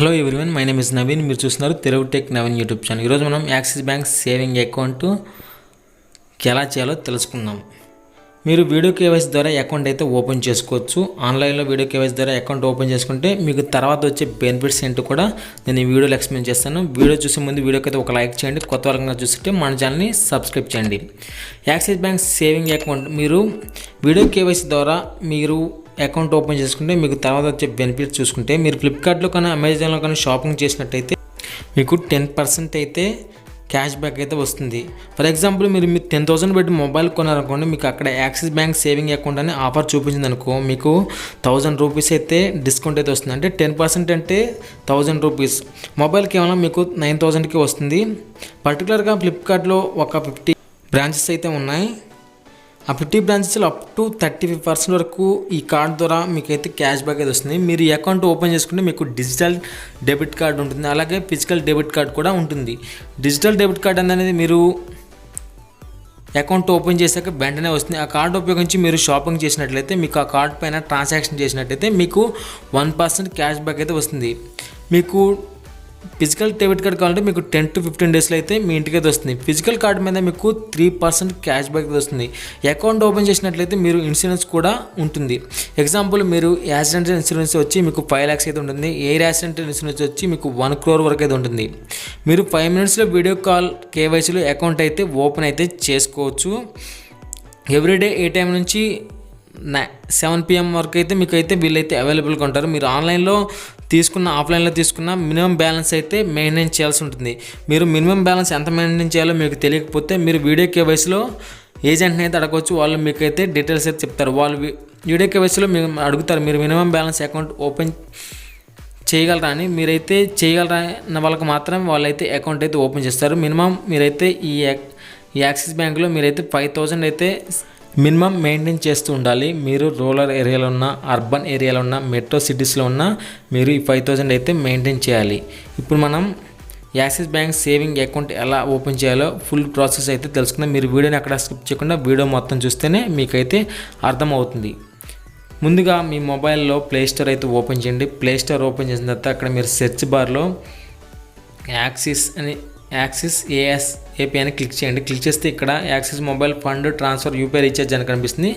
Hello everyone, my name is Naveen. మీరు చూస్తున్నారు Telugu tech Naveen YouTube channel. ఈరోజు మనం యాక్సిస్ బ్యాంక్ సేవింగ్ అకౌంట్ ఎలా చేయాలో తెలుసుకుందాం. మీరు వీడియో కేవైసీ ద్వారా అకౌంట్ అయితే ఓపెన్ చేసుకోవచ్చు. ఆన్లైన్లో వీడియో కేవైసీ ద్వారా అకౌంట్ ఓపెన్ చేసుకుంటే మీకు తర్వాత వచ్చే బెనిఫిట్స్ ఏంటో కూడా నేను ఈ వీడియోలో ఎక్స్ప్లెయిన్ చేస్తాను. వీడియో చూసే ముందు వీడియోకి అయితే ఒక లైక్ చేయండి. కొత్త వాళ్ళగా చూస్తుంటే మన ఛానల్ని సబ్స్క్రైబ్ చేయండి. యాక్సిస్ బ్యాంక్ సేవింగ్ అకౌంట్ మీరు వీడియో కేవైసీ ద్వారా మీరు అకౌంట్ ఓపెన్ చేసుకుంటే మీకు తర్వాత వచ్చే బెనిఫిట్స్ చూసుకుంటే, మీరు ఫ్లిప్కార్ట్లో కానీ అమెజాన్లో కానీ షాపింగ్ చేసినట్టయితే మీకు 10% అయితే క్యాష్ బ్యాక్ అయితే వస్తుంది. ఫర్ ఎగ్జాంపుల్ మీరు 10,000 పెట్టి మొబైల్ కొన్నారనుకోండి, మీకు అక్కడ యాక్సిస్ బ్యాంక్ సేవింగ్ అకౌంట్ అని ఆఫర్ చూపించింది అనుకో, మీకు 1000 రూపీస్ అయితే డిస్కౌంట్ అయితే వస్తుంది. అంటే 10% అంటే 1000 రూపీస్. మొబైల్ కేవలం మీకు 9,000కి వస్తుంది. పర్టికులర్గా ఫ్లిప్కార్ట్లో ఒక 50 బ్రాంచెస్ అయితే ఉన్నాయి. ఆ 50 బ్రాంచెస్లో అప్ టు 35% వరకు ఈ కార్డ్ ద్వారా మీకైతే క్యాష్ బ్యాక్ అయితే వస్తుంది. మీరు ఈ అకౌంట్ ఓపెన్ చేసుకుంటే మీకు డిజిటల్ డెబిట్ కార్డ్ ఉంటుంది, అలాగే ఫిజికల్ డెబిట్ కార్డ్ కూడా ఉంటుంది. డిజిటల్ డెబిట్ కార్డ్ అనేది మీరు అకౌంట్ ఓపెన్ చేశాక వెంటనే వస్తుంది. ఆ కార్డు ఉపయోగించి మీరు షాపింగ్ చేసినట్లయితే, మీకు ఆ కార్డ్ పైన ట్రాన్సాక్షన్ చేసినట్లయితే మీకు 1% క్యాష్ బ్యాక్ అయితే వస్తుంది. మీకు ఫిజికల్ డెబిట్ కార్డ్ కావాలంటే మీకు 10 to 15 డేస్లో అయితే మీ ఇంటికి అయితే వస్తుంది. ఫిజికల్ కార్డ్ మీద మీకు 3% క్యాష్ బ్యాక్ వస్తుంది. అకౌంట్ ఓపెన్ చేసినట్లయితే మీరు ఇన్సూరెన్స్ కూడా ఉంటుంది. ఎగ్జాంపుల్, మీరు యాక్సిడెంటల్ ఇన్సూరెన్స్ వచ్చి మీకు 5 lakhs అయితే ఉంటుంది. ఎయిర్ యాక్సిడెంటల్ ఇన్సూరెన్స్ వచ్చి మీకు 1 crore వరకు అయితే ఉంటుంది. మీరు 5 minutesలో వీడియో కాల్ కేవైసీలో అకౌంట్ అయితే ఓపెన్ అయితే చేసుకోవచ్చు. ఎవ్రీడే ఏ టైం నుంచి 7 PM వరకు అయితే మీకు అయితే వీళ్ళైతే అవైలబుల్గా ఉంటారు. మీరు ఆన్లైన్లో తీసుకున్న, ఆఫ్లైన్లో తీసుకున్న మినిమం బ్యాలెన్స్ అయితే మెయింటైన్ చేయాల్సి ఉంటుంది. మీరు మినిమం బ్యాలెన్స్ ఎంత మెయింటైన్ చేయాలో మీకు తెలియకపోతే మీరు వీడియో కేవైసీలో ఏజెంట్ని అయితే అడగవచ్చు. వాళ్ళు మీకు అయితే డీటెయిల్స్ అయితే చెప్తారు. వాళ్ళు వీడియో కేవైసీలో మీరు అడుగుతారు, మీరు మినిమం బ్యాలెన్స్ అకౌంట్ ఓపెన్ చేయగలరా అని. మీరైతే చేయగలరా అన్న వాళ్ళకి మాత్రమే వాళ్ళైతే అకౌంట్ అయితే ఓపెన్ చేస్తారు. మినిమం మీరైతే ఈ యాక్సిస్ బ్యాంక్లో మీరైతే 5,000 అయితే మినిమం మెయింటైన్ చేస్తూ ఉండాలి. మీరు రూరల్ ఏరియాలో ఉన్న, అర్బన్ ఏరియాలో ఉన్న, మెట్రో సిటీస్లో ఉన్న మీరు ఈ 5,000 అయితే మెయింటైన్ చేయాలి. ఇప్పుడు మనం యాక్సిస్ బ్యాంక్ సేవింగ్ అకౌంట్ ఎలా ఓపెన్ చేయాలో ఫుల్ ప్రాసెస్ అయితే తెలుసుకుందాం. మీరు వీడియోని అక్కడ స్కిప్ చేయకుండా వీడియో మొత్తం చూస్తేనే మీకైతే అర్థమవుతుంది. ముందుగా మీ మొబైల్లో ప్లే స్టోర్ అయితే ఓపెన్ చేయండి. ప్లే స్టోర్ ఓపెన్ చేసిన తర్వాత అక్కడ మీరు సెర్చ్ బార్లో యాక్సిస్ ASAP అని క్లిక్ చేయండి. క్లిక్ చేస్తే ఇక్కడ axis mobile fund transfer UPI recharge అని కనిపిస్తుంది.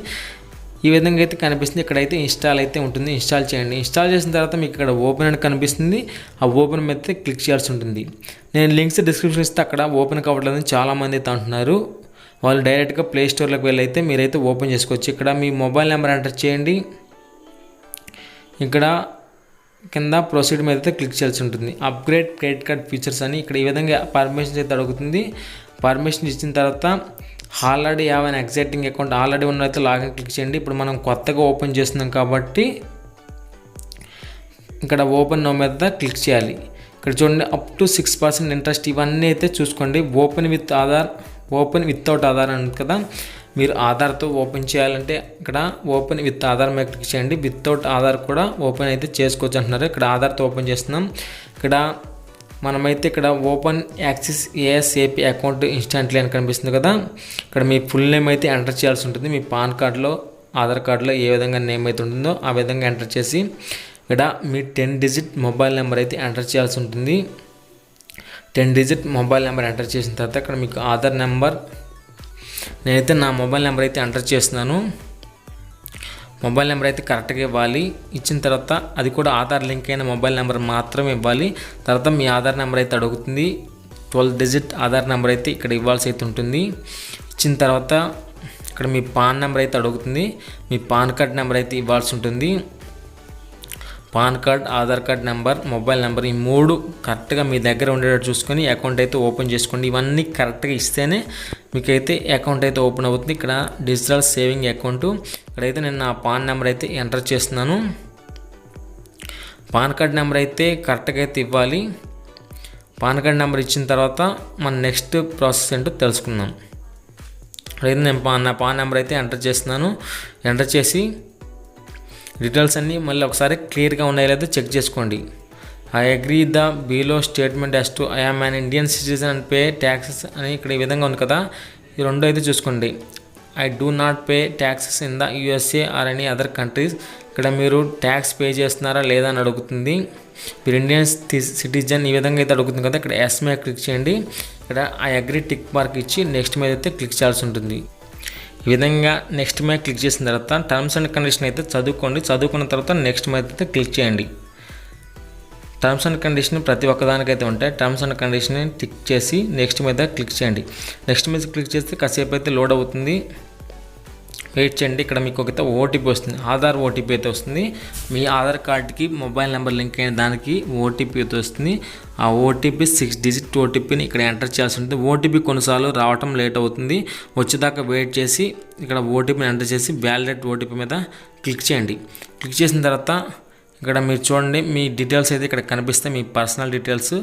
ఈ విధంగా అయితే కనిపిస్తుంది. ఇక్కడైతే ఇన్స్టాల్ అయితే ఉంటుంది. ఇన్స్టాల్ చేయండి. ఇన్స్టాల్ చేసిన తర్వాత మీకు ఇక్కడ ఓపెన్ అని కనిపిస్తుంది. ఆ ఓపెన్ మీద అయితే క్లిక్ చేయాల్సి ఉంటుంది. నేను లింక్స్ డిస్క్రిప్షన్ ఇస్తే అక్కడ ఓపెన్ కావట్లేదని చాలామంది అయితే అంటున్నారు. వాళ్ళు డైరెక్ట్గా ప్లే స్టోర్లోకి వెళ్ళి అయితే మీరైతే ఓపెన్ చేసుకోవచ్చు. ఇక్కడ మీ మొబైల్ నెంబర్ ఎంటర్ చేయండి. ఇక్కడ కింద ప్రొసీడ్ మీద అయితే క్లిక్ చేయాల్సి ఉంటుంది. అప్గ్రేడ్ క్రెడిట్ కార్డ్ ఫీచర్స్ అని ఇక్కడ ఈ విధంగా పర్మిషన్స్ అయితే అడుగుతుంది. పర్మిషన్ ఇచ్చిన తర్వాత already have an existing account already ఉన్నైతే లాగిన్ క్లిక్ చేయండి. ఇప్పుడు మనం కొత్తగా ఓపెన్ చేస్తున్నాం కాబట్టి ఇక్కడ ఓపెన్ నో మీద క్లిక్ చేయాలి. ఇక్కడ చూడండి, అప్ టు 6% ఇంట్రెస్ట్ ఇవన్నీ అయితే చూసుకోండి. ఓపెన్ వితౌట్ ఆధార్ అని కదా, మీరు ఆధార్తో ఓపెన్ చేయాలంటే ఇక్కడ ఓపెన్ విత్ ఆధార్ మీద క్లిక్ చేయండి. వితౌట్ ఆధార్ కూడా ఓపెన్ అయితే చేసుకోవచ్చు అంటున్నారు. ఇక్కడ ఆధార్తో ఓపెన్ చేస్తున్నాం. ఇక్కడ మనమైతే ఇక్కడ open axis ASAP account instantly అని కనిపిస్తుంది కదా, ఇక్కడ మీ ఫుల్ నేమ్ అయితే ఎంటర్ చేయాల్సి ఉంటుంది. మీ పాన్ కార్డులో, ఆధార్ కార్డులో ఏ విధంగా నేమ్ అయితే ఉంటుందో ఆ విధంగా ఎంటర్ చేసి ఇక్కడ మీ 10 digit మొబైల్ నెంబర్ అయితే ఎంటర్ చేయాల్సి ఉంటుంది. 10 digit మొబైల్ నెంబర్ ఎంటర్ చేసిన తర్వాత ఇక్కడ మీకు ఆధార్ నెంబర్, నేనైతే నా మొబైల్ నెంబర్ అయితే ఎంటర్ చేస్తున్నాను. మొబైల్ నెంబర్ అయితే కరెక్ట్గా ఇవ్వాలి. ఇచ్చిన తర్వాత అది కూడా ఆధార్ లింక్ అయిన మొబైల్ నెంబర్ మాత్రమే ఇవ్వాలి. తర్వాత మీ ఆధార్ నెంబర్ అయితే అడుగుతుంది. 12 digit ఆధార్ నెంబర్ అయితే ఇక్కడ ఇవ్వాల్సి అయితే ఉంటుంది. ఇచ్చిన తర్వాత ఇక్కడ మీ పాన్ నెంబర్ అయితే అడుగుతుంది. మీ పాన్ కార్డ్ నెంబర్ అయితే ఇవ్వాల్సి ఉంటుంది. Pan card, Aadhaar card number, mobile number ఈ 3 కరెక్ట్గా మీ దగ్గర ఉండేటట్టు చూసుకొని అకౌంట్ అయితే ఓపెన్ చేసుకోండి. ఇవన్నీ కరెక్ట్గా ఇస్తేనే మీకైతే అకౌంట్ అయితే ఓపెన్ అవుతుంది. ఇక్కడ డిజిటల్ సేవింగ్ అకౌంట్, ఇక్కడైతే నేను నా పాన్ నెంబర్ అయితే ఎంటర్ చేస్తున్నాను. పాన్ కార్డ్ నెంబర్ అయితే కరెక్ట్గా అయితే ఇవ్వాలి. పాన్ కార్డ్ నెంబర్ ఇచ్చిన తర్వాత మన నెక్స్ట్ ప్రాసెస్ ఏంటో తెలుసుకుందాం. అయితే నేను నా పాన్ నెంబర్ అయితే ఎంటర్ చేస్తున్నాను. ఎంటర్ చేసి డీటెయిల్స్ అన్నీ మళ్ళీ ఒకసారి క్లియర్గా ఉన్నాయో లేదో చెక్ చేసుకోండి. I agree the below statement as to I am an Indian citizen and pay taxes అని ఇక్కడ ఈ విధంగా ఉంది కదా, ఈ రెండు అయితే చూసుకోండి. I do not pay taxes in the USA or any other countries. ఇక్కడ మీరు ట్యాక్స్ పే చేస్తున్నారా లేదా అని అడుగుతుంది. మీరు ఇండియన్ సిటిజన్ ఈ విధంగా అయితే అడుగుతుంది కదా, ఇక్కడ ఎస్ మీద క్లిక్ చేయండి. ఇక్కడ ఐ అగ్రీ టిక్ మార్క్ ఇచ్చి నెక్స్ట్ మీద అయితే క్లిక్ చేయాల్సి ఉంటుంది. ఈ విధంగా నెక్స్ట్ మీద క్లిక్ చేసిన తర్వాత టర్మ్స్ అండ్ కండిషన్ అయితే చదువుకోండి. చదువుకున్న తర్వాత నెక్స్ట్ మీద అయితే క్లిక్ చేయండి. టర్మ్స్ అండ్ కండిషన్ ప్రతి ఒక్కదానికైతే ఉంటాయి. టర్మ్స్ అండ్ కండిషన్ టిక్ చేసి నెక్స్ట్ మీద క్లిక్ చేయండి. నెక్స్ట్ మీద క్లిక్ చేస్తే కాసేపు అయితే లోడ్ అవుతుంది, వెయిట్ చేయండి. ఇక్కడ మీకు ఒక ఓటీపీ వస్తుంది, ఆధార్ ఓటీపీ అయితే వస్తుంది. మీ ఆధార్ కార్డ్కి మొబైల్ నెంబర్ లింక్ అయిన దానికి ఓటీపీ అయితే వస్తుంది. ఆ ఓటీపీ 6 డిజిట్ ఓటీపీని ఇక్కడ ఎంటర్ చేయాల్సి ఉంటుంది. ఓటీపీ కొన్నిసార్లు రావటం లేట్ అవుతుంది, వచ్చేదాకా వెయిట్ చేసి ఇక్కడ ఓటీపీని ఎంటర్ చేసి వ్యాలిడేట్ ఓటీపీ మీద క్లిక్ చేయండి. క్లిక్ చేసిన తర్వాత ఇక్కడ మీరు చూడండి, మీ డీటెయిల్స్ అయితే ఇక్కడ కనిపిస్తాయి. మీ పర్సనల్ డీటెయిల్స్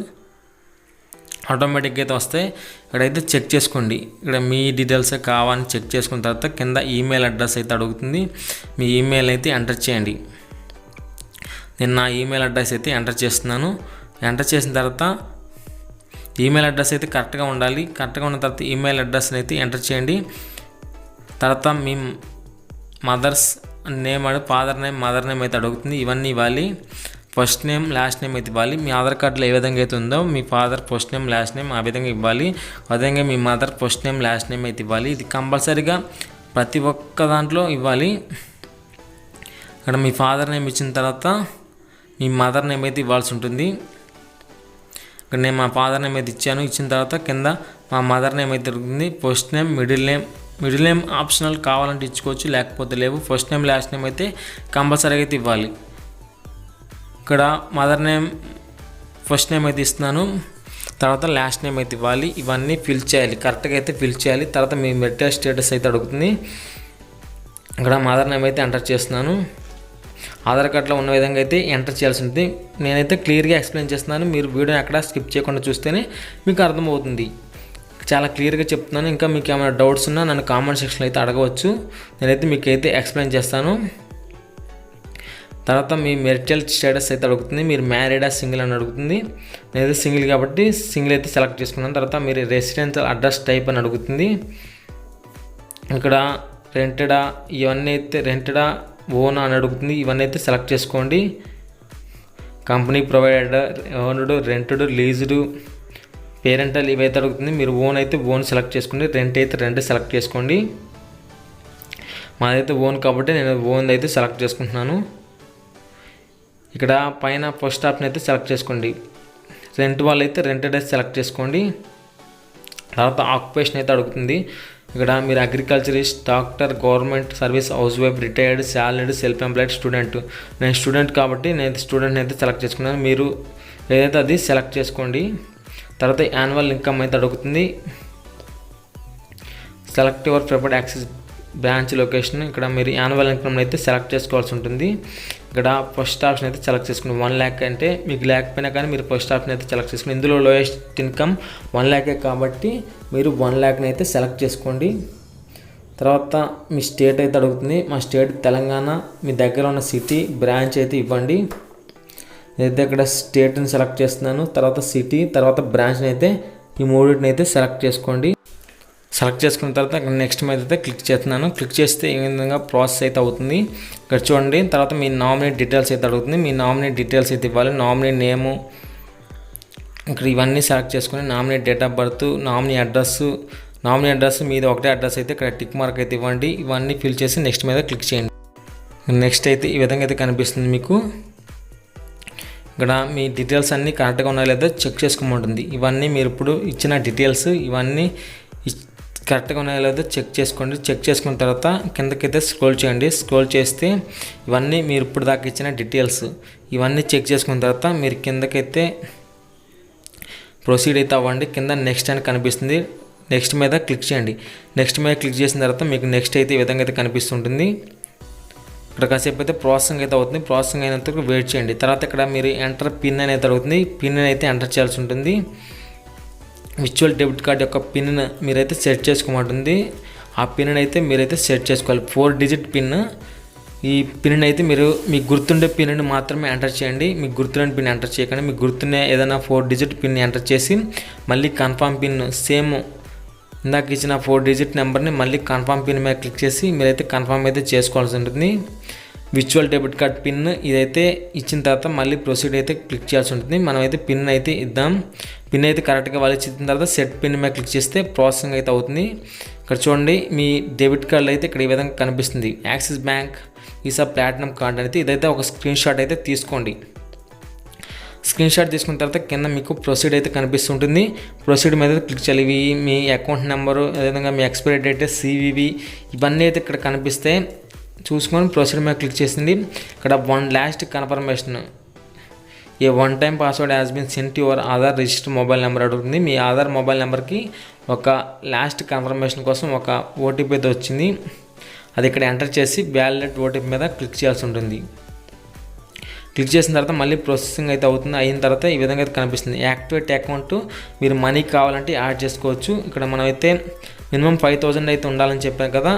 ఆటోమేటిక్గా అయితే వస్తాయి. ఇక్కడైతే చెక్ చేసుకోండి. ఇక్కడ మీ డీటెయిల్స్ కావాలని చెక్ చేసుకున్న తర్వాత కింద ఈమెయిల్ అడ్రస్ అయితే అడుగుతుంది. మీ ఈమెయిల్ అయితే ఎంటర్ చేయండి. నేను నా ఈమెయిల్ అడ్రస్ అయితే ఎంటర్ చేస్తున్నాను. ఎంటర్ చేసిన తర్వాత ఈమెయిల్ అడ్రస్ అయితే కరెక్ట్గా ఉండాలి. కరెక్ట్గా ఉన్న తర్వాత ఈమెయిల్ అడ్రస్ని అయితే ఎంటర్ చేయండి. తర్వాత మీ మదర్స్ నేమ్ అడు, ఫాదర్ నేమ్, మదర్ నేమ్ అయితే అడుగుతుంది. ఇవన్నీ ఇవ్వాలి. ఫస్ట్ నేమ్ లాస్ట్ నేమ్ అయితే ఇవ్వాలి. మీ ఆధార్ కార్డులో ఏ విధంగా అయితే ఉందో మీ father first name last name ఆ విధంగా ఇవ్వాలి. అదేవిధంగా మీ mother first name last name అయితే ఇవ్వాలి. ఇది కంపల్సరీగా ప్రతి ఒక్క దాంట్లో ఇవ్వాలి. ఇక్కడ మీ ఫాదర్ నేమ్ ఇచ్చిన తర్వాత మీ మదర్ నేమ్ అయితే ఇవ్వాల్సి ఉంటుంది. ఇక్కడ నేను మా ఫాదర్ నేమ్ అయితే ఇచ్చాను. ఇచ్చిన తర్వాత కింద మా మదర్ నేమ్ అయితే దొరుకుతుంది. First name, middle name optional కావాలంటే ఇచ్చుకోవచ్చు, లేకపోతే లేవు. ఫస్ట్ నేమ్ లాస్ట్ నేమ్ అయితే కంపల్సరీగా అయితే ఇవ్వాలి. ఇక్కడ మదర్ నేమ్ ఫస్ట్ నేమ్ అయితే ఇస్తున్నాను, తర్వాత లాస్ట్ నేమ్ అయితే ఇవ్వాలి. ఇవన్నీ ఫిల్ చేయాలి, కరెక్ట్గా అయితే ఫిల్ చేయాలి. తర్వాత మీ మెరిటల్ స్టేటస్ అయితే అడుగుతుంది. ఇక్కడ మదర్ నేమ్ అయితే ఎంటర్ చేస్తున్నాను. ఆధార్ కార్డులో ఉన్న విధంగా అయితే ఎంటర్ చేయాల్సి ఉంటుంది. నేనైతే క్లియర్గా ఎక్స్ప్లెయిన్ చేస్తున్నాను, మీరు వీడియో ఎక్కడ స్కిప్ చేయకుండా చూస్తేనే మీకు అర్థమవుతుంది. చాలా క్లియర్గా చెప్తున్నాను. ఇంకా మీకు ఏమైనా డౌట్స్ ఉన్నా నన్ను కామెంట్ సెక్షన్లో అయితే అడగవచ్చు. నేనైతే మీకు అయితే ఎక్స్ప్లెయిన్ చేస్తాను. తర్వాత మీ మెరిటల్ స్టేటస్ అయితే అడుగుతుంది. మీరు మ్యారీడా సింగిల్ అని అడుగుతుంది. నేనైతే సింగిల్ కాబట్టి సింగిల్ అయితే సెలెక్ట్ చేసుకున్నాను. తర్వాత మీరు రెసిడెన్షియల్ అడ్రస్ టైప్ అని అడుగుతుంది. ఇక్కడ రెంటెడా, ఇవన్నీ అయితే రెంటెడా ఓన్ అని అడుగుతుంది. ఇవన్నీ అయితే సెలెక్ట్ చేసుకోండి. Company provided, owned, rented, leased, parental ఇవైతే అడుగుతుంది. మీరు ఓన్ అయితే ఓన్ సెలెక్ట్ చేసుకోండి, రెంట్ అయితే రెంట్ సెలెక్ట్ చేసుకోండి. మాదైతే ఓన్ కాబట్టి నేను ఓన్ అయితే సెలెక్ట్ చేసుకుంటున్నాను. ఇక్కడ పైన ఫస్ట్ ఆప్షన్ అయితే సెలెక్ట్ చేసుకోండి. రెంట్ వాళ్ళు అయితే రెంటెడ్ అయితే సెలెక్ట్ చేసుకోండి. తర్వాత ఆక్యుపేషన్ అయితే అడుగుతుంది. ఇక్కడ మీరు agriculturist, doctor, government service, house wife, retired, salaried, self employed, student. నేను స్టూడెంట్ కాబట్టి నేను స్టూడెంట్ని అయితే సెలెక్ట్ చేసుకున్నాను. మీరు ఏదైతే అది సెలెక్ట్ చేసుకోండి. తర్వాత యాన్యువల్ ఇన్కమ్ అయితే అడుగుతుంది. Select your preferred access branch location. ఇక్కడ మీరు యాన్యువల్ ఇన్కమ్ అయితే సెలెక్ట్ చేసుకోవాల్సి ఉంటుంది. ఇక్కడ ఫస్ట్ ఆప్షన్ అయితే సెలెక్ట్ చేసుకుని 1 lakh అంటే మీకు లేకపోయినా కానీ మీరు ఫస్ట్ ఆప్షన్ అయితే సెలెక్ట్ చేసుకుని, ఇందులో లోయెస్ట్ ఇన్కమ్ 1 lakh కాబట్టి మీరు 1 lakhని అయితే సెలెక్ట్ చేసుకోండి. తర్వాత మీ స్టేట్ అయితే అడుగుతుంది. మా స్టేట్ తెలంగాణ. మీ దగ్గర ఉన్న సిటీ, బ్రాంచ్ అయితే ఇవ్వండి. నేనైతే ఇక్కడ స్టేట్ని సెలెక్ట్ చేస్తున్నాను. తర్వాత సిటీ, తర్వాత బ్రాంచ్ని అయితే ఈ మూడింటిని అయితే సెలెక్ట్ చేసుకోండి. సెలెక్ట్ చేసుకున్న తర్వాత ఇక్కడ నెక్స్ట్ మీద అయితే క్లిక్ చేస్తున్నాను. క్లిక్ చేస్తే ఈ విధంగా ప్రాసెస్ అయితే అవుతుంది. ఇక్కడ చూడండి. తర్వాత మీ నామినీ డీటెయిల్స్ అయితే అడుగుతుంది. మీ నామినీ డీటెయిల్స్ అయితే ఇవ్వాలి. నామినీ నేము, ఇక్కడ ఇవన్నీ సెలెక్ట్ చేసుకుని nominee date of birth, nominee address మీది ఒకటే అడ్రస్ అయితే ఇక్కడ టిక్ మార్క్ అయితే ఇవ్వండి. ఇవన్నీ ఫిల్ చేసి నెక్స్ట్ మీద క్లిక్ చేయండి. నెక్స్ట్ అయితే ఈ విధంగా అయితే కనిపిస్తుంది మీకు. ఇక్కడ మీ డీటెయిల్స్ అన్నీ కరెక్ట్గా ఉన్నాయో లేదో చెక్ చేసుకోమంటుంది. ఇవన్నీ మీరు ఇప్పుడు ఇచ్చిన డీటెయిల్స్ ఇవన్నీ కరెక్ట్గా ఉన్నాయో లేదో చెక్ చేసుకోండి. చెక్ చేసుకున్న తర్వాత కిందకైతే స్క్రోల్ చేయండి. స్క్రోల్ చేస్తే ఇవన్నీ మీరు ఇప్పుడు దాకా ఇచ్చిన డీటెయిల్స్ ఇవన్నీ చెక్ చేసుకున్న తర్వాత మీరు కిందకైతే ప్రొసీడ్ అయితే అవ్వండి. కింద నెక్స్ట్ అని కనిపిస్తుంది. నెక్స్ట్ మీద క్లిక్ చేయండి. నెక్స్ట్ మీద క్లిక్ చేసిన తర్వాత మీకు నెక్స్ట్ అయితే ఈ విధంగా అయితే కనిపిస్తుంటుంది. ఇక్కడ కాసేపు అయితే ప్రాసెసింగ్ అయితే అవుతుంది. ప్రాసెసింగ్ అయినంత వెయిట్ చేయండి. తర్వాత ఇక్కడ మీరు ఎంటర్ పిన్ అనేది అడుగుతుంది. పిన్ అయితే ఎంటర్ చేయాల్సి ఉంటుంది. విర్చువల్ డెబిట్ కార్డ్ యొక్క పిన్ మీరైతే సెట్ చేసుకోమంటుంది. ఆ పిన్ అయితే మీరైతే సెట్ చేసుకోవాలి. 4 digit పిన్. ఈ పిన్ అయితే మీరు మీకు గుర్తుండే పిన్ని మాత్రమే ఎంటర్ చేయండి. మీకు గుర్తులేని పిన్ ఎంటర్ చేయకండి. మీకు గుర్తుండే ఏదైనా 4 digit పిన్ ఎంటర్ చేసి మళ్ళీ కన్ఫర్మ్ పిన్ సేమ్ ఇందాక ఇచ్చిన 4 డిజిట్ నెంబర్ని మళ్ళీ కన్ఫర్మ్ పిన్ మీద క్లిక్ చేసి మీరైతే కన్ఫర్మ్ అయితే చేసుకోవాల్సి ఉంటుంది. విర్చువల్ డెబిట్ కార్డ్ పిన్ ఇదైతే ఇచ్చిన తర్వాత మళ్ళీ ప్రొసీడ్ అయితే క్లిక్ చేయాల్సి ఉంటుంది. మనమైతే పిన్ అయితే ఇద్దాం. పిన్ అయితే కరెక్ట్గా వాళ్ళు ఇచ్చిన తర్వాత సెట్ పిన్ మీద క్లిక్ చేస్తే ప్రాసెసింగ్ అయితే అవుతుంది. ఇక్కడ చూడండి మీ డెబిట్ కార్డులో అయితే ఇక్కడ ఈ విధంగా కనిపిస్తుంది axis bank visa platinum card అయితే. ఇదైతే ఒక స్క్రీన్ షాట్ అయితే తీసుకోండి. స్క్రీన్ షాట్ తీసుకున్న తర్వాత కింద మీకు ప్రొసీడ్ అయితే కనిపిస్తుంటుంది. ప్రొసీడ్ మీద క్లిక్ చేయాలి. ఇవి మీ అకౌంట్ నెంబరు, అదేవిధంగా మీ ఎక్స్పైరీ డేట్, CVV ఇవన్నీ అయితే ఇక్కడ కనిపిస్తే చూసుకొని ప్రొసీడ్ మీద క్లిక్ చేసింది. ఇక్కడ last confirmation a one time password has been sent your Aadhaar register mobile number అడుగుతుంది. మీ ఆధార్ మొబైల్ నెంబర్కి ఒక లాస్ట్ కన్ఫర్మేషన్ కోసం ఒక OTP అయితే వచ్చింది. అది ఇక్కడ ఎంటర్ చేసి వ్యాలిడేట్ OTP మీద క్లిక్ చేయాల్సి ఉంటుంది. క్లిక్ చేసిన తర్వాత మళ్ళీ ప్రాసెసింగ్ అయితే అవుతుంది. అయిన తర్వాత ఈ విధంగా అయితే కనిపిస్తుంది యాక్టివేట్ అకౌంట్. మీరు మనీ కావాలంటే యాడ్ చేసుకోవచ్చు. ఇక్కడ మనమైతే మినిమం 5,000 అయితే ఉండాలని చెప్పాను కదా,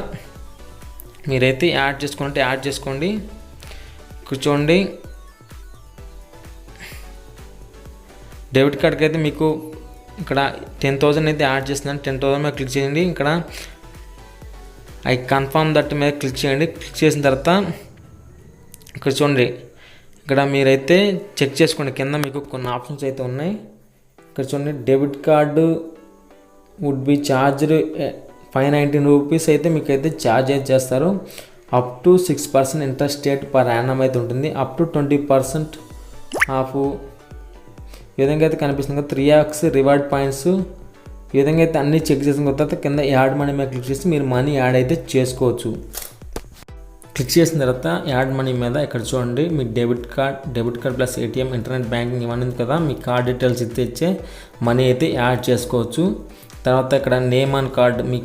మీరైతే యాడ్ చేసుకుంటే యాడ్ చేసుకోండి. కూర్చోండి. డెబిట్ కార్డ్కి అయితే మీకు ఇక్కడ 10,000 అయితే యాడ్ చేస్తున్నాను. 10,000 మీద క్లిక్ చేయండి. ఇక్కడ ఐ కన్ఫర్మ్ దట్ మీద క్లిక్ చేయండి. క్లిక్ చేసిన తర్వాత ఇక్కడ చూడండి, ఇక్కడ మీరైతే చెక్ చేసుకోండి. కింద మీకు కొన్ని ఆప్షన్స్ అయితే ఉన్నాయి. ఇక్కడ చూడండి, debit card would be charged 519 rupees అయితే మీకు అయితే ఛార్జ్ అయితే చేస్తారు. Up to 6% interest rate per annum అయితే ఉంటుంది. అప్ టు 20% ఆఫ్ ఈ విధంగా అయితే కనిపిస్తుంది కదా. 3x రివార్డ్ పాయింట్స్ ఈ విధంగా అయితే అన్నీ చెక్ చేసిన తర్వాత కింద యాడ్ మనీ మీద క్లిక్ చేసి మీరు మనీ యాడ్ అయితే చేసుకోవచ్చు. క్లిక్ చేసిన తర్వాత యాడ్ మనీ మీద ఇక్కడ చూడండి, మీ debit card plus ATM internet banking ఇవన్నీ కదా, మీ కార్డ్ డీటెయిల్స్ ఇచ్చే మనీ అయితే యాడ్ చేసుకోవచ్చు. తర్వాత ఇక్కడ నేమ్ ఆన్ కార్డ్, మీ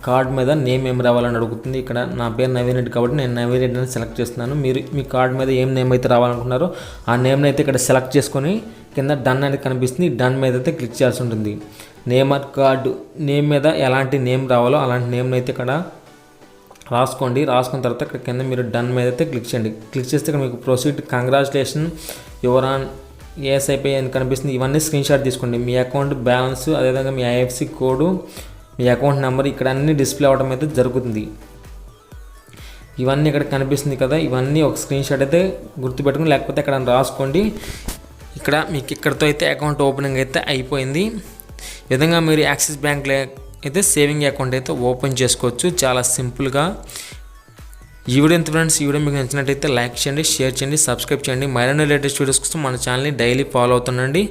కార్డ్ మీద నేమ్ ఏం రావాలని అడుగుతుంది. ఇక్కడ నా పేరు నవీన్ రెడ్డి కాబట్టి నేను నవీన్ రెడ్డి అని సెలెక్ట్ చేస్తున్నాను. మీరు మీ కార్డ్ మీద ఏం నేమ్ అయితే రావాలనుకున్నారో ఆ నేమ్ని అయితే ఇక్కడ సెలెక్ట్ చేసుకొని కింద డన్ అనేది కనిపిస్తుంది. డన్ మీద అయితే క్లిక్ చేయాల్సి ఉంటుంది. నేమ్ ఆన్ కార్డు నేమ్ మీద ఎలాంటి నేమ్ రావాలో అలాంటి నేమ్ని అయితే ఇక్కడ రాసుకోండి. రాసుకున్న తర్వాత ఇక్కడ కింద మీరు డన్ మీద అయితే క్లిక్ చేయండి. క్లిక్ చేస్తే ఇక్కడ మీకు proceed congratulation your on ASIP అని కనిపిస్తుంది. ఇవన్నీ స్క్రీన్ షాట్ తీసుకోండి. మీ అకౌంట్ బ్యాలెన్స్, అదేవిధంగా మీ IFSC కోడ్, మీ అకౌంట్ నెంబర్ ఇక్కడ అన్నీ డిస్ప్లే అవ్వడం అయితే జరుగుతుంది. ఇవన్నీ ఇక్కడ కనిపిస్తుంది కదా, ఇవన్నీ ఒక స్క్రీన్ షాట్ అయితే గుర్తుపెట్టుకుని లేకపోతే ఇక్కడ రాసుకోండి. ఇక్కడ మీకు ఇక్కడతో అయితే అకౌంట్ ఓపెనింగ్ అయితే అయిపోయింది. ఈ విధంగా మీరు యాక్సిస్ బ్యాంక్లో అయితే సేవింగ్ అకౌంట్ అయితే ఓపెన్ చేసుకోవచ్చు చాలా సింపుల్గా. ఈ వీడియో ఎంత ఫ్రెండ్స్, ఈ వీడియో మీకు నచ్చినట్టయితే లైక్ చేయండి, షేర్ చేయండి, సబ్స్క్రైబ్ చేయండి. మరిన్ని లేటెస్ట్ వీడియోస్ కోసం మన ఛానల్ని డైలీ ఫాలో అవుతుండండి.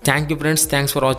Thank you friends, thanks for watching.